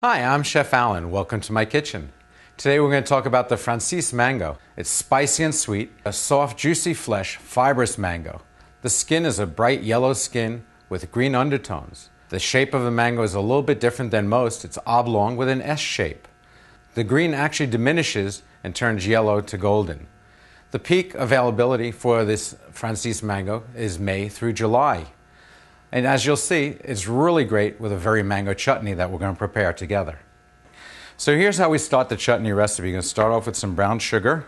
Hi, I'm Chef Alan. Welcome to my kitchen. Today we're going to talk about the Francis mango. It's spicy and sweet, a soft, juicy flesh, fibrous mango. The skin is a bright yellow skin with green undertones. The shape of the mango is a little bit different than most. It's oblong with an S shape. The green actually diminishes and turns yellow to golden. The peak availability for this Francis mango is May through July. And as you'll see, it's really great with a very mango chutney that we're going to prepare together. So here's how we start the chutney recipe. You're going to start off with some brown sugar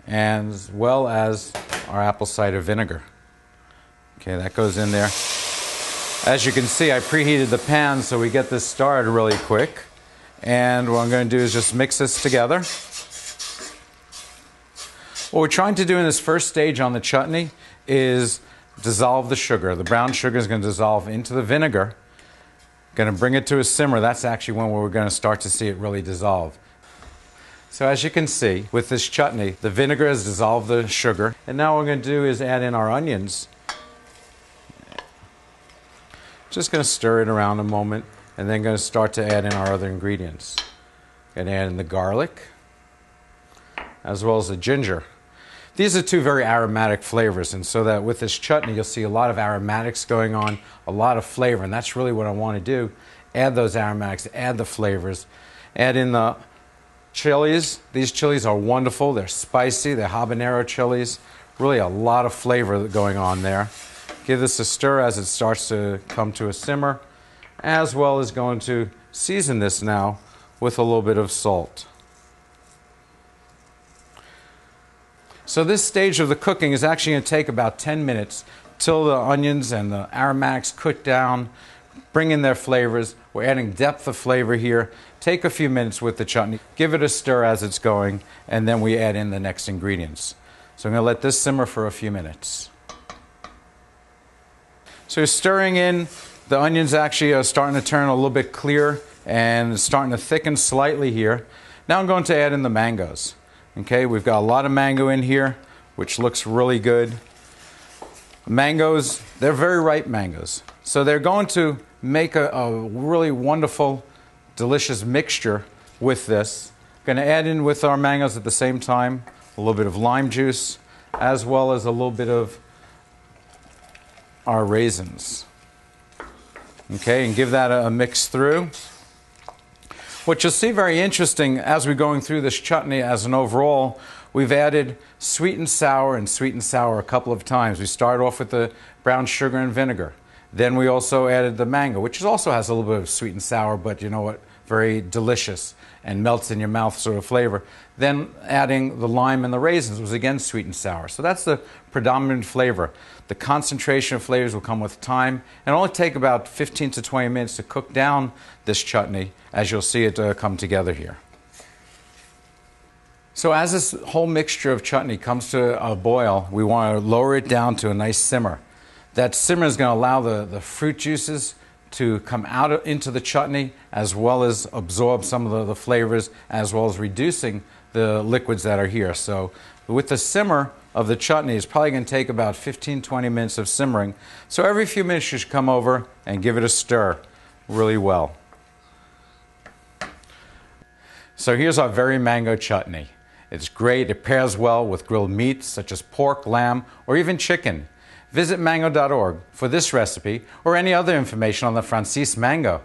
as well as our apple cider vinegar. Okay, that goes in there. As you can see, I preheated the pan so we get this started really quick. And what I'm going to do is just mix this together. What we're trying to do in this first stage on the chutney is dissolve the sugar. The brown sugar is going to dissolve into the vinegar. Going to bring it to a simmer. That's actually when we're going to start to see it really dissolve. So as you can see, with this chutney, the vinegar has dissolved the sugar. And now what we're going to do is add in our onions. Just going to stir it around a moment, and then going to start to add in our other ingredients. Going to add in the garlic, as well as the ginger. These are two very aromatic flavors, and so that with this chutney you'll see a lot of aromatics going on, a lot of flavor, and that's really what I want to do. Add those aromatics, add the flavors, add in the chilies. These chilies are wonderful. They're spicy, they're habanero chilies. Really a lot of flavor going on there. Give this a stir as it starts to come to a simmer, as well as going to season this now with a little bit of salt. So this stage of the cooking is actually going to take about 10 minutes till the onions and the aromatics cook down, bring in their flavors. We're adding depth of flavor here. Take a few minutes with the chutney, give it a stir as it's going, and then we add in the next ingredients. So I'm going to let this simmer for a few minutes. So stirring in, the onions actually are starting to turn a little bit clear and starting to thicken slightly here. Now I'm going to add in the mangoes. Okay, we've got a lot of mango in here, which looks really good. Mangoes, they're very ripe mangoes. So they're going to make a really wonderful, delicious mixture with this. Going to add in with our mangoes at the same time a little bit of lime juice, as well as a little bit of our raisins. Okay, and give that a mix through. What you'll see very interesting as we're going through this chutney as an overall, we've added sweet and sour a couple of times. We started off with the brown sugar and vinegar. Then we also added the mango, which also has a little bit of sweet and sour, but you know what, very delicious and melts in your mouth sort of flavor. Then adding the lime and the raisins was again sweet and sour. So that's the predominant flavor. The concentration of flavors will come with time, and it'll only take about 15 to 20 minutes to cook down this chutney, as you'll see it come together here. So as this whole mixture of chutney comes to a boil, we want to lower it down to a nice simmer. That simmer is going to allow the fruit juices to come out into the chutney, as well as absorb some of the flavors, as well as reducing the liquids that are here. So with the simmer of the chutney, it's probably going to take about 15-20 minutes of simmering. So every few minutes you should come over and give it a stir really well. So here's our very mango chutney. It's great. It pairs well with grilled meats such as pork, lamb, or even chicken. Visit mango.org for this recipe or any other information on the Francis mango.